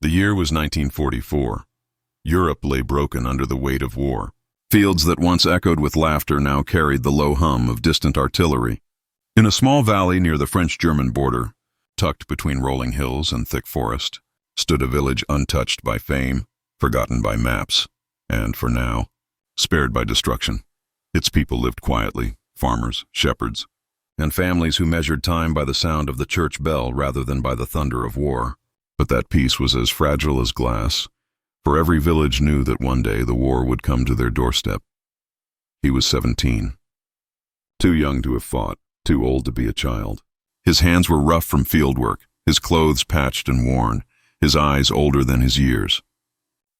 The year was 1944. Europe lay broken under the weight of war. Fields that once echoed with laughter now carried the low hum of distant artillery. In a small valley near the French-German border, tucked between rolling hills and thick forest, stood a village untouched by fame, forgotten by maps, and, for now, spared by destruction. Its people lived quietly, farmers, shepherds, and families who measured time by the sound of the church bell rather than by the thunder of war. But that peace was as fragile as glass, for every village knew that one day the war would come to their doorstep. He was 17. Too young to have fought, too old to be a child. His hands were rough from field work, his clothes patched and worn, his eyes older than his years.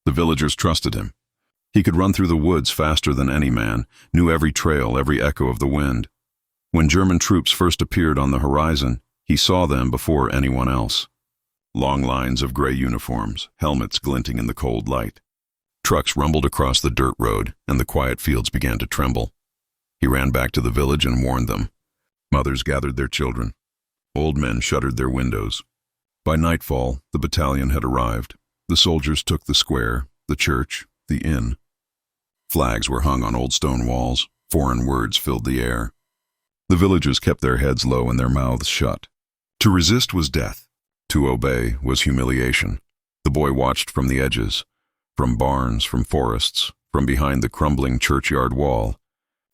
The villagers trusted him. He could run through the woods faster than any man, knew every trail, every echo of the wind. When German troops first appeared on the horizon, he saw them before anyone else. Long lines of gray uniforms, helmets glinting in the cold light. Trucks rumbled across the dirt road, and the quiet fields began to tremble. He ran back to the village and warned them. Mothers gathered their children. Old men shuttered their windows. By nightfall, the battalion had arrived. The soldiers took the square, the church, the inn. Flags were hung on old stone walls. Foreign words filled the air. The villagers kept their heads low and their mouths shut. To resist was death. To obey was humiliation. The boy watched from the edges, from barns, from forests, from behind the crumbling churchyard wall.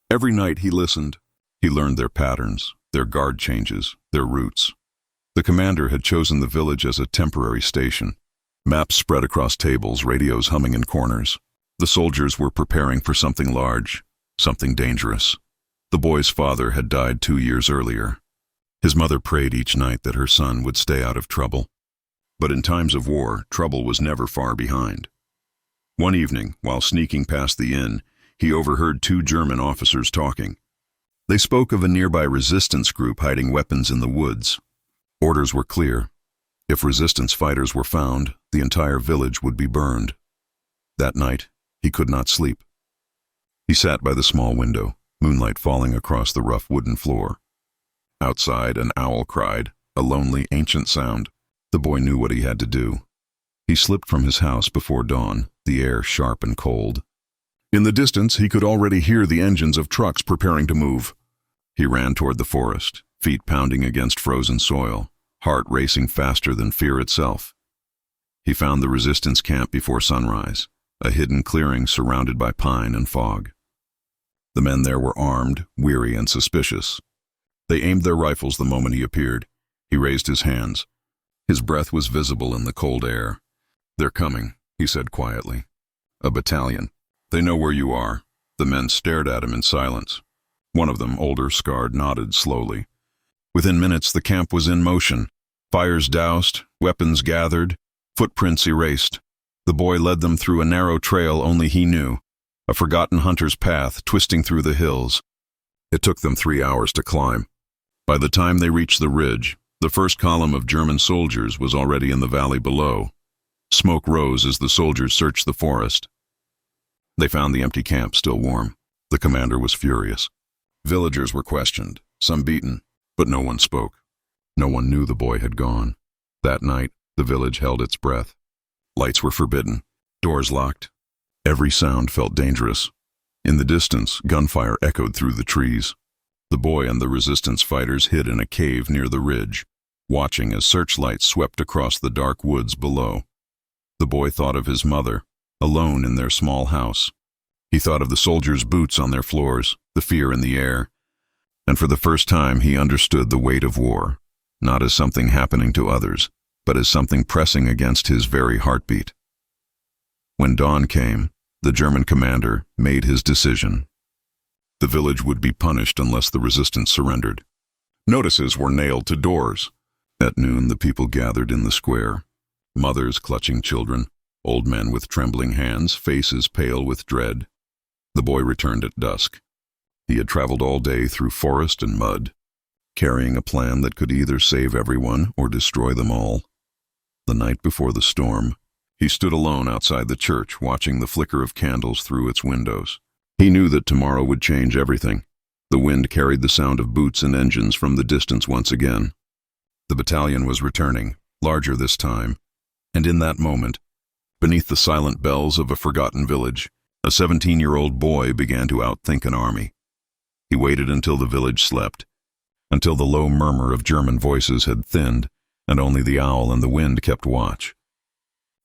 Every night he listened. He learned their patterns, their guard changes, their routes. The commander had chosen the village as a temporary station. Maps spread across tables, radios humming in corners. The soldiers were preparing for something large, something dangerous. The boy's father had died 2 years earlier. His mother prayed each night that her son would stay out of trouble. But in times of war, trouble was never far behind. One evening, while sneaking past the inn, he overheard 2 German officers talking. They spoke of a nearby resistance group hiding weapons in the woods. Orders were clear. If resistance fighters were found, the entire village would be burned. That night, he could not sleep. He sat by the small window, moonlight falling across the rough wooden floor. Outside, an owl cried, a lonely, ancient sound. The boy knew what he had to do. He slipped from his house before dawn, the air sharp and cold. In the distance, he could already hear the engines of trucks preparing to move. He ran toward the forest, feet pounding against frozen soil, heart racing faster than fear itself. He found the resistance camp before sunrise, a hidden clearing surrounded by pine and fog. The men there were armed, weary, and suspicious. They aimed their rifles the moment he appeared. He raised his hands. His breath was visible in the cold air. "They're coming," he said quietly. "A battalion. They know where you are." The men stared at him in silence. One of them, older, scarred, nodded slowly. Within minutes, the camp was in motion. Fires doused, weapons gathered, footprints erased. The boy led them through a narrow trail only he knew, a forgotten hunter's path twisting through the hills. It took them 3 hours to climb. By the time they reached the ridge, the first column of German soldiers was already in the valley below. Smoke rose as the soldiers searched the forest. They found the empty camp still warm. The commander was furious. Villagers were questioned, some beaten, but no one spoke. No one knew the boy had gone. That night, the village held its breath. Lights were forbidden, doors locked. Every sound felt dangerous. In the distance, gunfire echoed through the trees. The boy and the resistance fighters hid in a cave near the ridge, watching as searchlights swept across the dark woods below. The boy thought of his mother, alone in their small house. He thought of the soldiers' boots on their floors, the fear in the air. And for the first time he understood the weight of war, not as something happening to others, but as something pressing against his very heartbeat. When dawn came, the German commander made his decision. The village would be punished unless the resistance surrendered. Notices were nailed to doors. At noon, the people gathered in the square. Mothers clutching children, old men with trembling hands, faces pale with dread. The boy returned at dusk. He had traveled all day through forest and mud, carrying a plan that could either save everyone or destroy them all. The night before the storm, he stood alone outside the church, watching the flicker of candles through its windows. He knew that tomorrow would change everything. The wind carried the sound of boots and engines from the distance once again. The battalion was returning, larger this time. And in that moment, beneath the silent bells of a forgotten village, a 17-year-old boy began to outthink an army. He waited until the village slept, until the low murmur of German voices had thinned, and only the owl and the wind kept watch.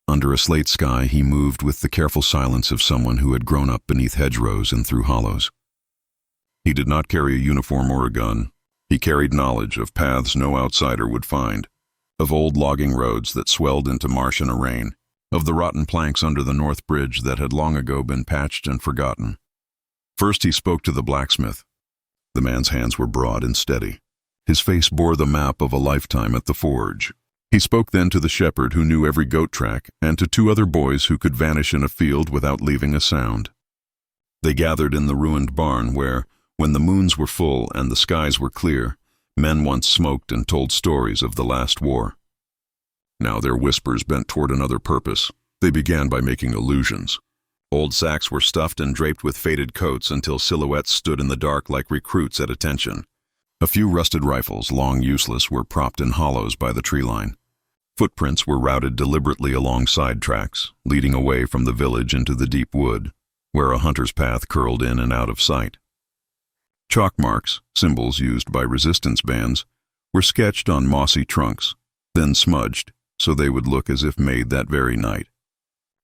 Under a slate sky, he moved with the careful silence of someone who had grown up beneath hedgerows and through hollows. He did not carry a uniform or a gun. He carried knowledge of paths no outsider would find, of old logging roads that swelled into marsh in a rain, of the rotten planks under the North Bridge that had long ago been patched and forgotten. First he spoke to the blacksmith. The man's hands were broad and steady. His face bore the map of a lifetime at the forge. He spoke then to the shepherd who knew every goat track, and to two other boys who could vanish in a field without leaving a sound. They gathered in the ruined barn where, when the moons were full and the skies were clear, men once smoked and told stories of the last war. Now their whispers bent toward another purpose. They began by making illusions. Old sacks were stuffed and draped with faded coats until silhouettes stood in the dark like recruits at attention. A few rusted rifles, long useless, were propped in hollows by the tree line. Footprints were routed deliberately along side tracks, leading away from the village into the deep wood, where a hunter's path curled in and out of sight. Chalk marks, symbols used by resistance bands, were sketched on mossy trunks, then smudged, so they would look as if made that very night.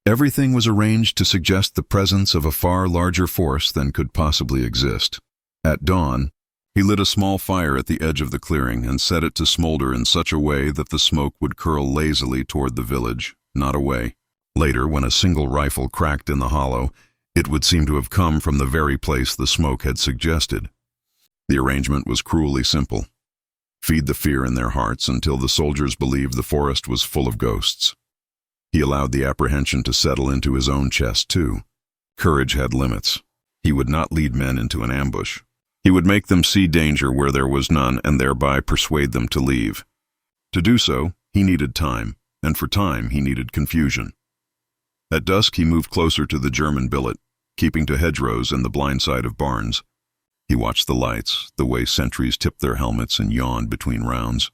Everything was arranged to suggest the presence of a far larger force than could possibly exist. At dawn, he lit a small fire at the edge of the clearing and set it to smolder in such a way that the smoke would curl lazily toward the village, not away. Later, when a single rifle cracked in the hollow, it would seem to have come from the very place the smoke had suggested. The arrangement was cruelly simple. Feed the fear in their hearts until the soldiers believed the forest was full of ghosts. He allowed the apprehension to settle into his own chest, too. Courage had limits. He would not lead men into an ambush. He would make them see danger where there was none and thereby persuade them to leave. To do so, he needed time, and for time he needed confusion. At dusk he moved closer to the German billet, keeping to hedgerows and the blind side of barns. He watched the lights, the way sentries tipped their helmets and yawned between rounds.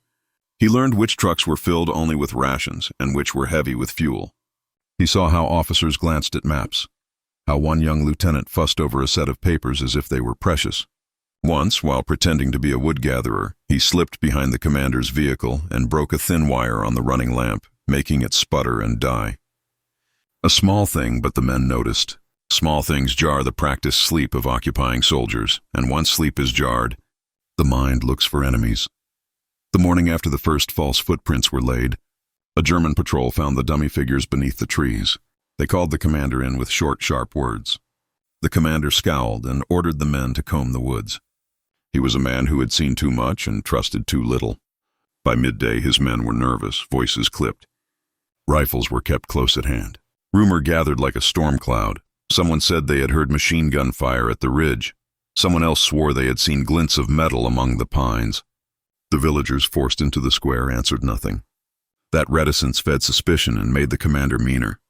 He learned which trucks were filled only with rations and which were heavy with fuel. He saw how officers glanced at maps, how one young lieutenant fussed over a set of papers as if they were precious. Once, while pretending to be a wood gatherer, he slipped behind the commander's vehicle and broke a thin wire on the running lamp, making it sputter and die. A small thing, but the men noticed. Small things jar the practiced sleep of occupying soldiers, and once sleep is jarred, the mind looks for enemies. The morning after the first false footprints were laid, a German patrol found the dummy figures beneath the trees. They called the commander in with short, sharp words. The commander scowled and ordered the men to comb the woods. He was a man who had seen too much and trusted too little. By midday, his men were nervous, voices clipped. Rifles were kept close at hand. Rumor gathered like a storm cloud. Someone said they had heard machine gun fire at the ridge. Someone else swore they had seen glints of metal among the pines. The villagers forced into the square answered nothing. That reticence fed suspicion and made the commander meaner.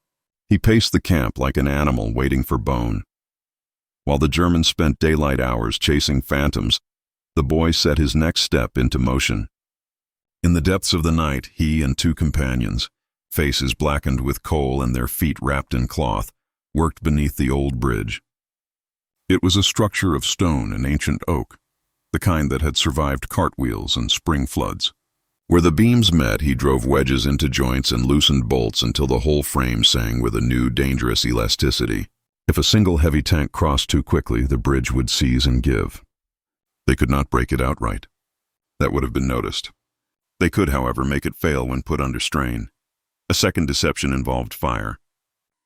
He paced the camp like an animal waiting for bone. While the Germans spent daylight hours chasing phantoms, the boy set his next step into motion. In the depths of the night, he and two companions, faces blackened with coal and their feet wrapped in cloth, worked beneath the old bridge. It was a structure of stone and ancient oak, the kind that had survived cartwheels and spring floods. Where the beams met, he drove wedges into joints and loosened bolts until the whole frame sang with a new, dangerous elasticity. If a single heavy tank crossed too quickly, the bridge would seize and give. They could not break it outright. That would have been noticed. They could, however, make it fail when put under strain. A second deception involved fire.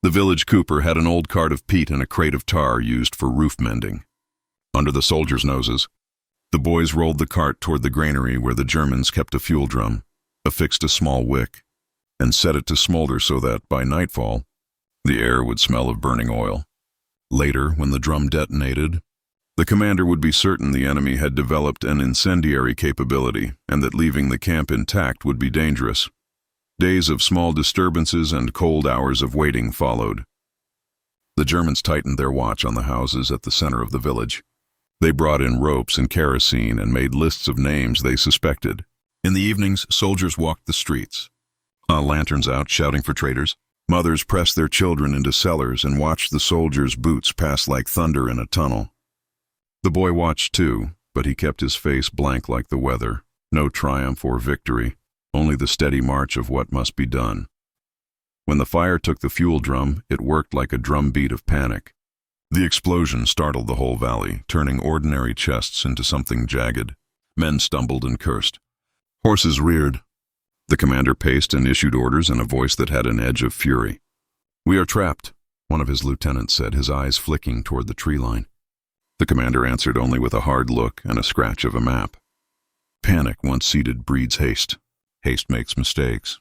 The village cooper had an old cart of peat and a crate of tar used for roof mending. Under the soldiers' noses, the boys rolled the cart toward the granary where the Germans kept a fuel drum, affixed a small wick, and set it to smolder so that, by nightfall, the air would smell of burning oil. Later, when the drum detonated, the commander would be certain the enemy had developed an incendiary capability and that leaving the camp intact would be dangerous. Days of small disturbances and cold hours of waiting followed. The Germans tightened their watch on the houses at the center of the village. They brought in ropes and kerosene and made lists of names they suspected. In the evenings, soldiers walked the streets. Lanterns out, shouting for traitors. Mothers pressed their children into cellars and watched the soldiers' boots pass like thunder in a tunnel. The boy watched too, but he kept his face blank like the weather. No triumph or victory, only the steady march of what must be done. When the fire took the fuel drum, it worked like a drumbeat of panic. The explosion startled the whole valley, turning ordinary chests into something jagged. Men stumbled and cursed. Horses reared. The commander paced and issued orders in a voice that had an edge of fury. "We are trapped," one of his lieutenants said, his eyes flicking toward the tree line. The commander answered only with a hard look and a scratch of a map. Panic, once seated, breeds haste. Haste makes mistakes.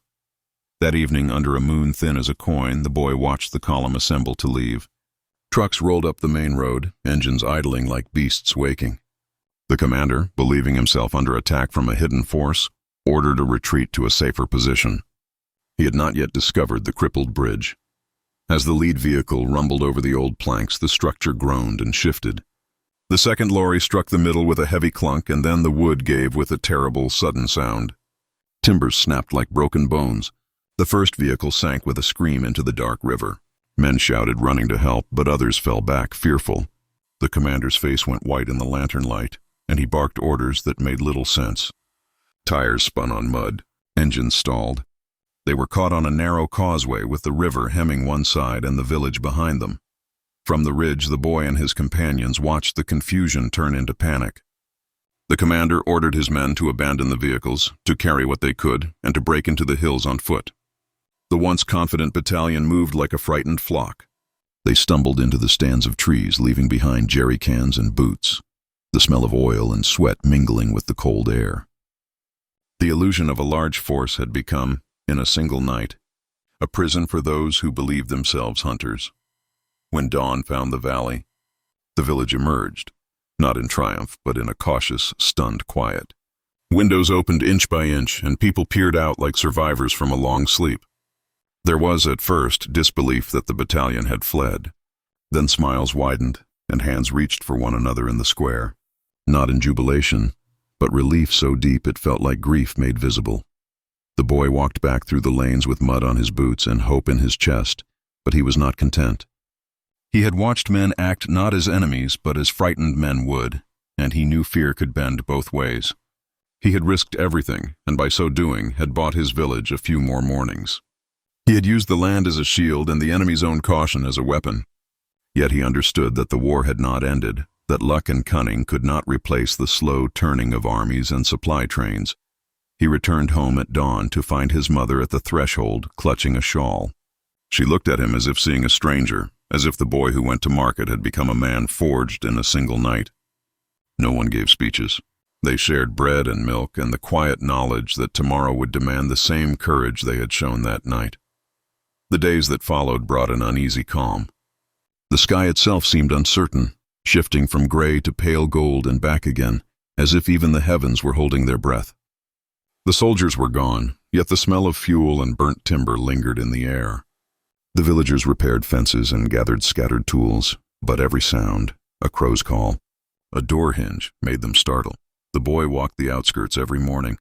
That evening, under a moon thin as a coin, the boy watched the column assemble to leave. Trucks rolled up the main road, engines idling like beasts waking. The commander, believing himself under attack from a hidden force, ordered a retreat to a safer position. He had not yet discovered the crippled bridge. As the lead vehicle rumbled over the old planks, the structure groaned and shifted. The second lorry struck the middle with a heavy clunk, and then the wood gave with a terrible, sudden sound. Timbers snapped like broken bones. The first vehicle sank with a scream into the dark river. Men shouted, running to help, but others fell back, fearful. The commander's face went white in the lantern light, and he barked orders that made little sense. Tires spun on mud. Engines stalled. They were caught on a narrow causeway with the river hemming one side and the village behind them. From the ridge, the boy and his companions watched the confusion turn into panic. The commander ordered his men to abandon the vehicles, to carry what they could, and to break into the hills on foot. The once confident battalion moved like a frightened flock. They stumbled into the stands of trees, leaving behind jerry cans and boots, the smell of oil and sweat mingling with the cold air. The illusion of a large force had become, in a single night, a prison for those who believed themselves hunters. When dawn found the valley, the village emerged, not in triumph, but in a cautious, stunned quiet. Windows opened inch by inch, and people peered out like survivors from a long sleep. There was, at first, disbelief that the battalion had fled. Then smiles widened, and hands reached for one another in the square. Not in jubilation, but relief so deep it felt like grief made visible. The boy walked back through the lanes with mud on his boots and hope in his chest, but he was not content. He had watched men act not as enemies, but as frightened men would, and he knew fear could bend both ways. He had risked everything, and by so doing had bought his village a few more mornings. He had used the land as a shield and the enemy's own caution as a weapon. Yet he understood that the war had not ended, that luck and cunning could not replace the slow turning of armies and supply trains. He returned home at dawn to find his mother at the threshold, clutching a shawl. She looked at him as if seeing a stranger, as if the boy who went to market had become a man forged in a single night. No one gave speeches. They shared bread and milk and the quiet knowledge that tomorrow would demand the same courage they had shown that night. The days that followed brought an uneasy calm. The sky itself seemed uncertain, shifting from gray to pale gold and back again, as if even the heavens were holding their breath. The soldiers were gone, yet the smell of fuel and burnt timber lingered in the air. The villagers repaired fences and gathered scattered tools, but every sound, a crow's call, a door hinge, made them startle. The boy walked the outskirts every morning,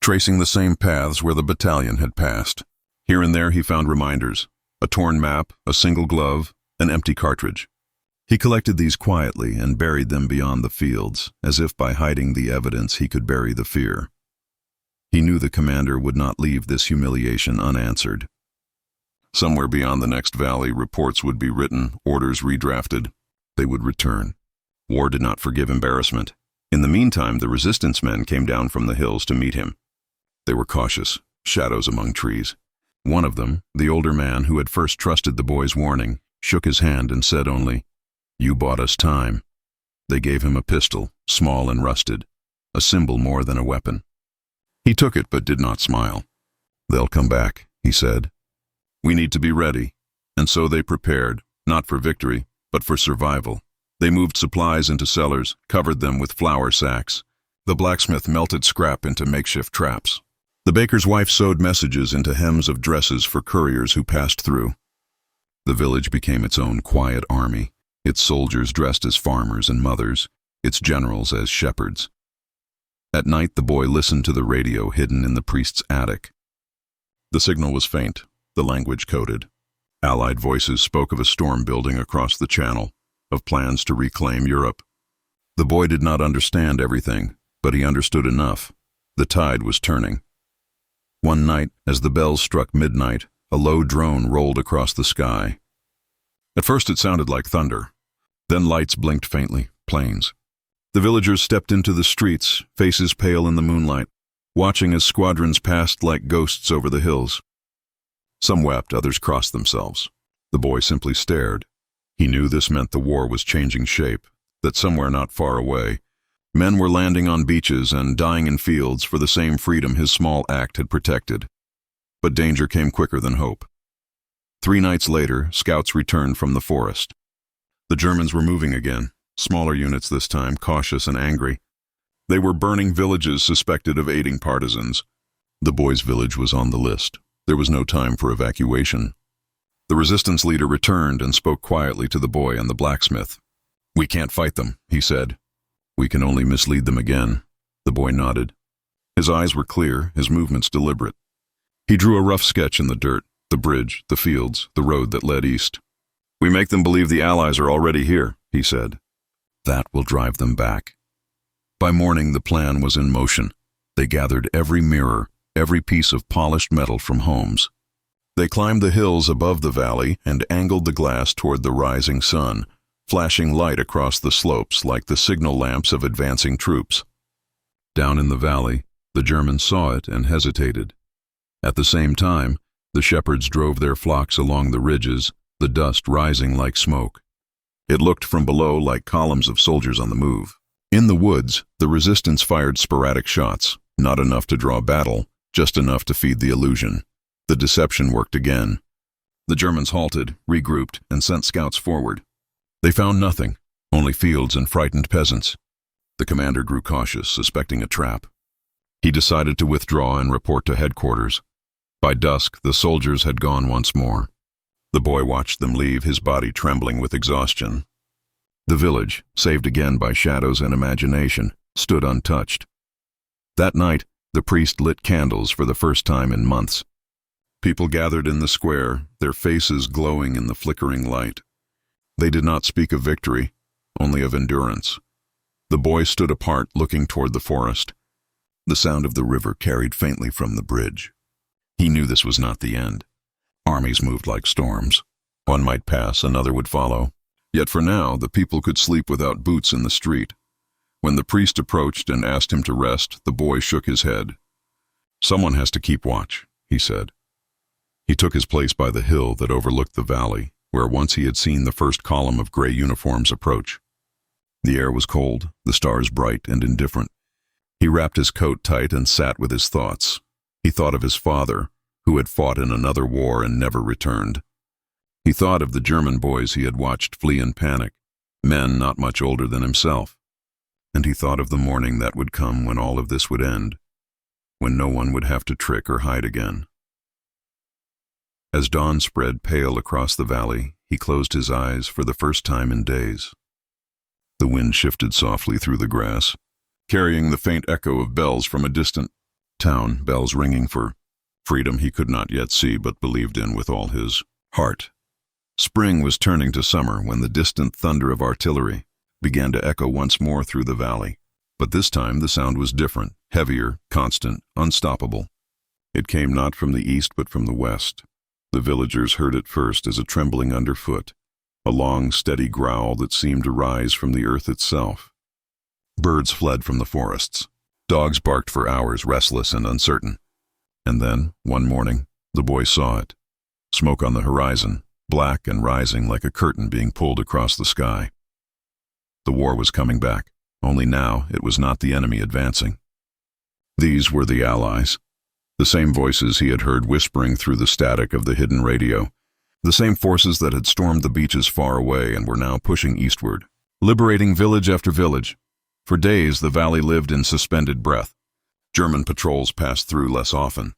tracing the same paths where the battalion had passed. Here and there he found reminders, a torn map, a single glove, an empty cartridge. He collected these quietly and buried them beyond the fields, as if by hiding the evidence he could bury the fear. He knew the commander would not leave this humiliation unanswered. Somewhere beyond the next valley, reports would be written, orders redrafted. They would return. War did not forgive embarrassment. In the meantime, the resistance men came down from the hills to meet him. They were cautious, shadows among trees. One of them, the older man who had first trusted the boy's warning, shook his hand and said only, "You bought us time." They gave him a pistol, small and rusted, a symbol more than a weapon. He took it but did not smile. "They'll come back," he said. "We need to be ready." And so they prepared, not for victory, but for survival. They moved supplies into cellars, covered them with flour sacks. The blacksmith melted scrap into makeshift traps. The baker's wife sewed messages into hems of dresses for couriers who passed through. The village became its own quiet army, its soldiers dressed as farmers and mothers, its generals as shepherds. At night the boy listened to the radio hidden in the priest's attic. The signal was faint, the language coded. Allied voices spoke of a storm building across the channel, of plans to reclaim Europe. The boy did not understand everything, but he understood enough. The tide was turning. One night, as the bells struck midnight, a low drone rolled across the sky. At first it sounded like thunder. Then lights blinked faintly, planes. The villagers stepped into the streets, faces pale in the moonlight, watching as squadrons passed like ghosts over the hills. Some wept, others crossed themselves. The boy simply stared. He knew this meant the war was changing shape, that somewhere not far away, men were landing on beaches and dying in fields for the same freedom his small act had protected. But danger came quicker than hope. 3 nights later, scouts returned from the forest. The Germans were moving again, smaller units this time, cautious and angry. They were burning villages suspected of aiding partisans. The boy's village was on the list. There was no time for evacuation. The resistance leader returned and spoke quietly to the boy and the blacksmith. "We can't fight them," he said. "We can only mislead them again." The boy nodded. His eyes were clear, his movements deliberate. He drew a rough sketch in the dirt, the bridge, the fields, the road that led east. "We make them believe the Allies are already here," he said. "That will drive them back." By morning, the plan was in motion. They gathered every mirror, every piece of polished metal from homes. They climbed the hills above the valley and angled the glass toward the rising sun, flashing light across the slopes like the signal lamps of advancing troops. Down in the valley, the Germans saw it and hesitated. At the same time, the shepherds drove their flocks along the ridges, the dust rising like smoke. It looked from below like columns of soldiers on the move. In the woods, the resistance fired sporadic shots, not enough to draw battle, just enough to feed the illusion. The deception worked again. The Germans halted, regrouped, and sent scouts forward. They found nothing, only fields and frightened peasants. The commander grew cautious, suspecting a trap. He decided to withdraw and report to headquarters. By dusk, the soldiers had gone once more. The boy watched them leave, his body trembling with exhaustion. The village, saved again by shadows and imagination, stood untouched. That night, the priest lit candles for the first time in months. People gathered in the square, their faces glowing in the flickering light. They did not speak of victory, only of endurance. The boy stood apart, looking toward the forest. The sound of the river carried faintly from the bridge. He knew this was not the end. Armies moved like storms. One might pass, another would follow. Yet for now, the people could sleep without boots in the street. When the priest approached and asked him to rest, the boy shook his head. "Someone has to keep watch," he said. He took his place by the hill that overlooked the valley, where once he had seen the first column of gray uniforms approach. The air was cold, the stars bright and indifferent. He wrapped his coat tight and sat with his thoughts. He thought of his father, who had fought in another war and never returned. He thought of the German boys he had watched flee in panic, men not much older than himself. And he thought of the morning that would come when all of this would end, when no one would have to trick or hide again. As dawn spread pale across the valley, he closed his eyes for the first time in days. The wind shifted softly through the grass, carrying the faint echo of bells from a distant town, bells ringing for freedom he could not yet see but believed in with all his heart. Spring was turning to summer when the distant thunder of artillery began to echo once more through the valley. But this time the sound was different, heavier, constant, unstoppable. It came not from the east but from the west. The villagers heard it first as a trembling underfoot, a long, steady growl that seemed to rise from the earth itself. Birds fled from the forests. Dogs barked for hours, restless and uncertain. And then, one morning, the boy saw it. Smoke on the horizon, black and rising like a curtain being pulled across the sky. The war was coming back, only now it was not the enemy advancing. These were the Allies. The same voices he had heard whispering through the static of the hidden radio. The same forces that had stormed the beaches far away and were now pushing eastward, liberating village after village. For days, the valley lived in suspended breath. German patrols passed through less often.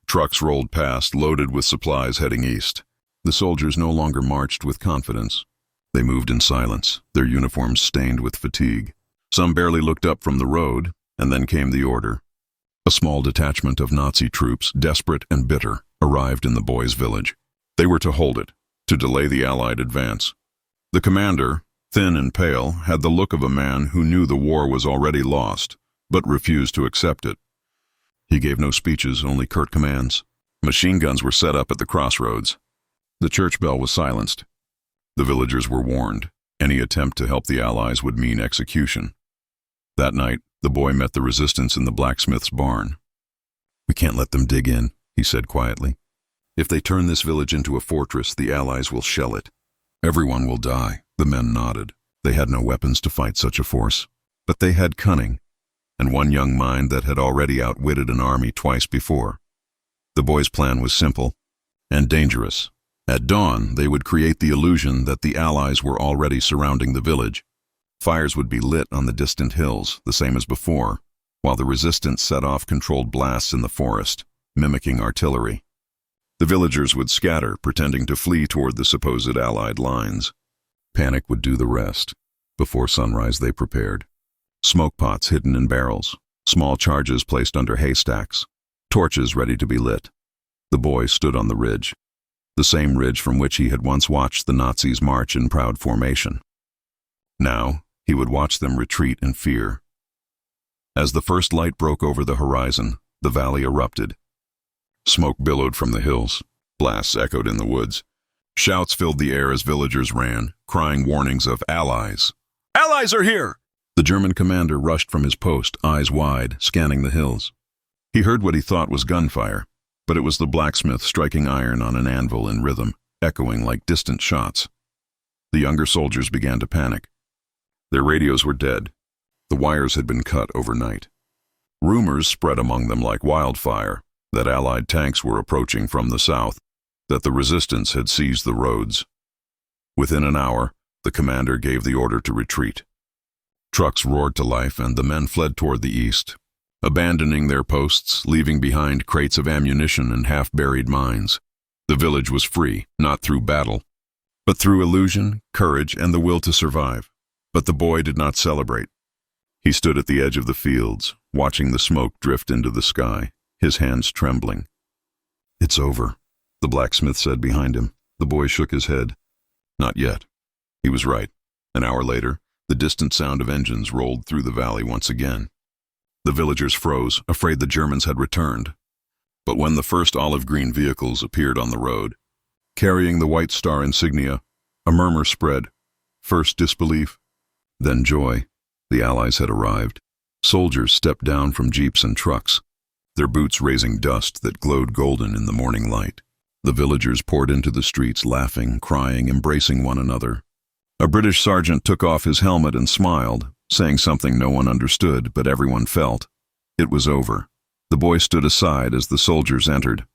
Trucks rolled past, loaded with supplies heading east. The soldiers no longer marched with confidence. They moved in silence, their uniforms stained with fatigue. Some barely looked up from the road, and then came the order. A small detachment of Nazi troops, desperate and bitter, arrived in the boys' village. They were to hold it, to delay the Allied advance. The commander, thin and pale, had the look of a man who knew the war was already lost, but refused to accept it. He gave no speeches, only curt commands. Machine guns were set up at the crossroads. The church bell was silenced. The villagers were warned. Any attempt to help the Allies would mean execution. That night, the boy met the resistance in the blacksmith's barn. "We can't let them dig in," he said quietly. "If they turn this village into a fortress, the Allies will shell it. Everyone will die." The men nodded. They had no weapons to fight such a force, but they had cunning, and one young mind that had already outwitted an army twice before. The boy's plan was simple and dangerous. At dawn, they would create the illusion that the Allies were already surrounding the village. Fires would be lit on the distant hills, the same as before, while the resistance set off controlled blasts in the forest, mimicking artillery. The villagers would scatter, pretending to flee toward the supposed Allied lines. Panic would do the rest. Before sunrise, they prepared. Smoke pots hidden in barrels, small charges placed under haystacks, torches ready to be lit. The boy stood on the ridge, the same ridge from which he had once watched the Nazis march in proud formation. Now, he would watch them retreat in fear. As the first light broke over the horizon, the valley erupted. Smoke billowed from the hills. Blasts echoed in the woods. Shouts filled the air as villagers ran, crying warnings of Allies. "Allies are here!" The German commander rushed from his post, eyes wide, scanning the hills. He heard what he thought was gunfire, but it was the blacksmith striking iron on an anvil in rhythm, echoing like distant shots. The younger soldiers began to panic. Their radios were dead. The wires had been cut overnight. Rumors spread among them like wildfire that Allied tanks were approaching from the south, that the resistance had seized the roads. Within an hour, the commander gave the order to retreat. Trucks roared to life and the men fled toward the east, abandoning their posts, leaving behind crates of ammunition and half-buried mines. The village was free, not through battle, but through illusion, courage, and the will to survive. But the boy did not celebrate. He stood at the edge of the fields, watching the smoke drift into the sky, his hands trembling. "It's over," the blacksmith said behind him. The boy shook his head. Not yet. He was right. An hour later, the distant sound of engines rolled through the valley once again. The villagers froze, afraid the Germans had returned. But when the first olive-green vehicles appeared on the road, carrying the White Star insignia, a murmur spread. First disbelief, then joy. The Allies had arrived. Soldiers stepped down from jeeps and trucks, their boots raising dust that glowed golden in the morning light. The villagers poured into the streets, laughing, crying, embracing one another. A British sergeant took off his helmet and smiled, saying something no one understood, but everyone felt. It was over. The boy stood aside as the soldiers entered.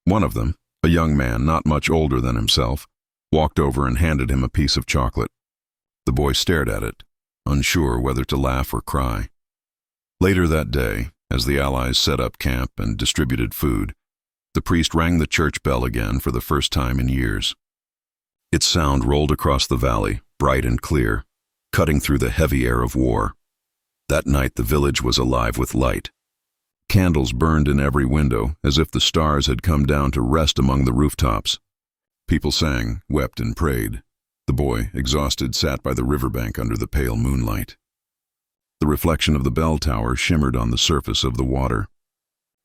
One of them, a young man not much older than himself, walked over and handed him a piece of chocolate. The boy stared at it, unsure whether to laugh or cry. Later that day, as the Allies set up camp and distributed food, the priest rang the church bell again for the first time in years. Its sound rolled across the valley, bright and clear, cutting through the heavy air of war. That night the village was alive with light. Candles burned in every window, as if the stars had come down to rest among the rooftops. People sang, wept, and prayed. The boy, exhausted, sat by the riverbank under the pale moonlight. The reflection of the bell tower shimmered on the surface of the water.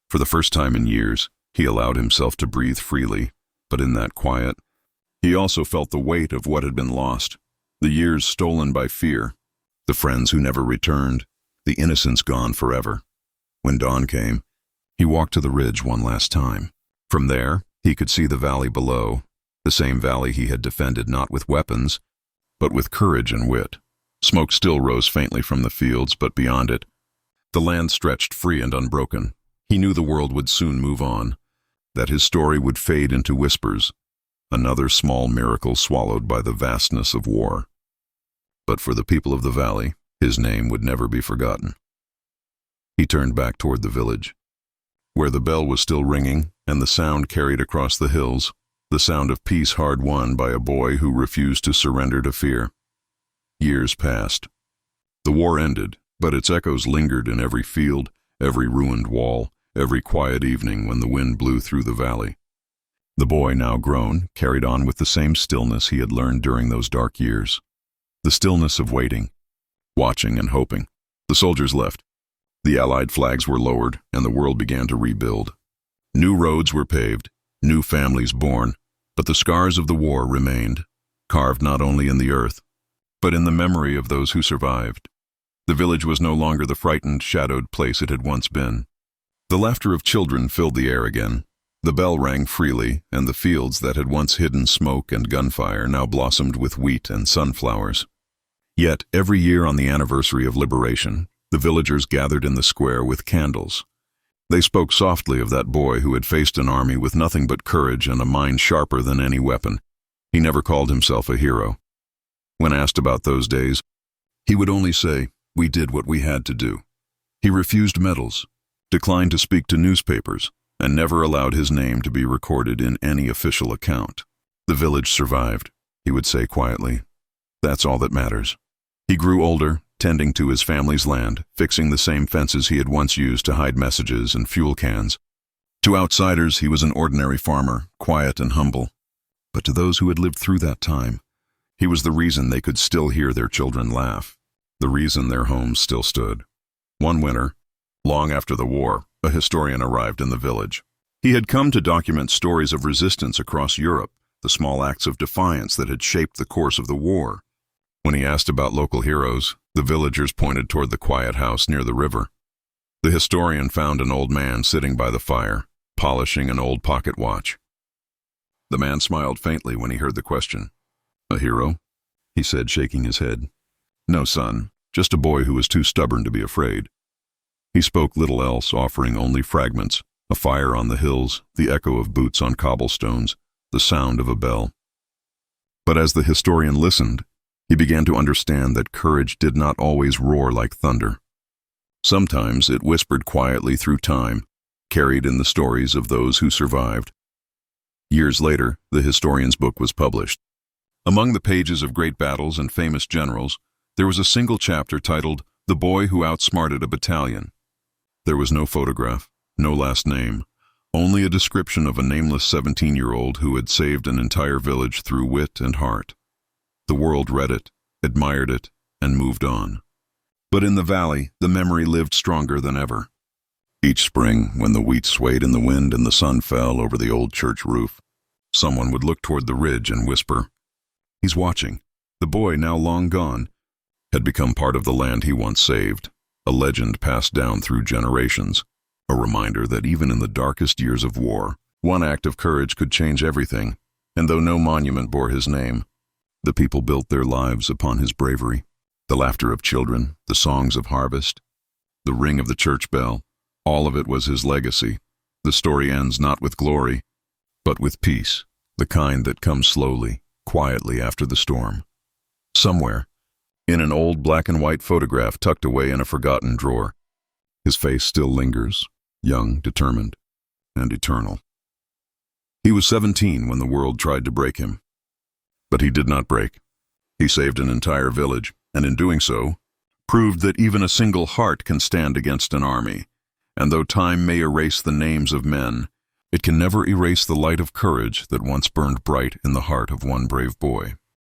For the first time in years, he allowed himself to breathe freely, but in that quiet, he also felt the weight of what had been lost, the years stolen by fear, the friends who never returned, the innocence gone forever. When dawn came, he walked to the ridge one last time. From there, he could see the valley below, the same valley he had defended not with weapons, but with courage and wit. Smoke still rose faintly from the fields, but beyond it, the land stretched free and unbroken. He knew the world would soon move on, that his story would fade into whispers, another small miracle swallowed by the vastness of war. But for the people of the valley, his name would never be forgotten. He turned back toward the village, where the bell was still ringing and the sound carried across the hills, the sound of peace hard won by a boy who refused to surrender to fear. Years passed. The war ended, but its echoes lingered in every field, every ruined wall, every quiet evening when the wind blew through the valley. The boy, now grown, carried on with the same stillness he had learned during those dark years. The stillness of waiting, watching and hoping. The soldiers left. The Allied flags were lowered, and the world began to rebuild. New roads were paved, new families born, but the scars of the war remained, carved not only in the earth, but in the memory of those who survived. The village was no longer the frightened, shadowed place it had once been. The laughter of children filled the air again. The bell rang freely, and the fields that had once hidden smoke and gunfire now blossomed with wheat and sunflowers. Yet, every year on the anniversary of liberation, the villagers gathered in the square with candles. They spoke softly of that boy who had faced an army with nothing but courage and a mind sharper than any weapon. He never called himself a hero. When asked about those days, he would only say, "We did what we had to do." He refused medals, declined to speak to newspapers, and never allowed his name to be recorded in any official account. "The village survived," he would say quietly. "That's all that matters." He grew older, tending to his family's land, fixing the same fences he had once used to hide messages and fuel cans. To outsiders, he was an ordinary farmer, quiet and humble. But to those who had lived through that time, he was the reason they could still hear their children laugh, the reason their homes still stood. One winter, long after the war, a historian arrived in the village. He had come to document stories of resistance across Europe, the small acts of defiance that had shaped the course of the war. When he asked about local heroes, the villagers pointed toward the quiet house near the river. The historian found an old man sitting by the fire, polishing an old pocket watch. The man smiled faintly when he heard the question. "A hero?" he said, shaking his head. "No, son, just a boy who was too stubborn to be afraid." He spoke little else, offering only fragments, a fire on the hills, the echo of boots on cobblestones, the sound of a bell. But as the historian listened, he began to understand that courage did not always roar like thunder. Sometimes it whispered quietly through time, carried in the stories of those who survived. Years later, the historian's book was published. Among the pages of great battles and famous generals, there was a single chapter titled "The Boy Who Outsmarted a Battalion." There was no photograph, no last name, only a description of a nameless 17-year-old who had saved an entire village through wit and heart. The world read it, admired it, and moved on. But in the valley, the memory lived stronger than ever. Each spring, when the wheat swayed in the wind and the sun fell over the old church roof, someone would look toward the ridge and whisper, "He's watching." The boy, now long gone, had become part of the land he once saved, a legend passed down through generations, a reminder that even in the darkest years of war, one act of courage could change everything, and though no monument bore his name, the people built their lives upon his bravery. The laughter of children, the songs of harvest, the ring of the church bell, all of it was his legacy. The story ends not with glory, but with peace, the kind that comes slowly, quietly after the storm. Somewhere, in an old black and white photograph tucked away in a forgotten drawer, his face still lingers, young, determined, and eternal. He was 17 when the world tried to break him. But he did not break. He saved an entire village, and in doing so, proved that even a single heart can stand against an army. And though time may erase the names of men, it can never erase the light of courage that once burned bright in the heart of one brave boy.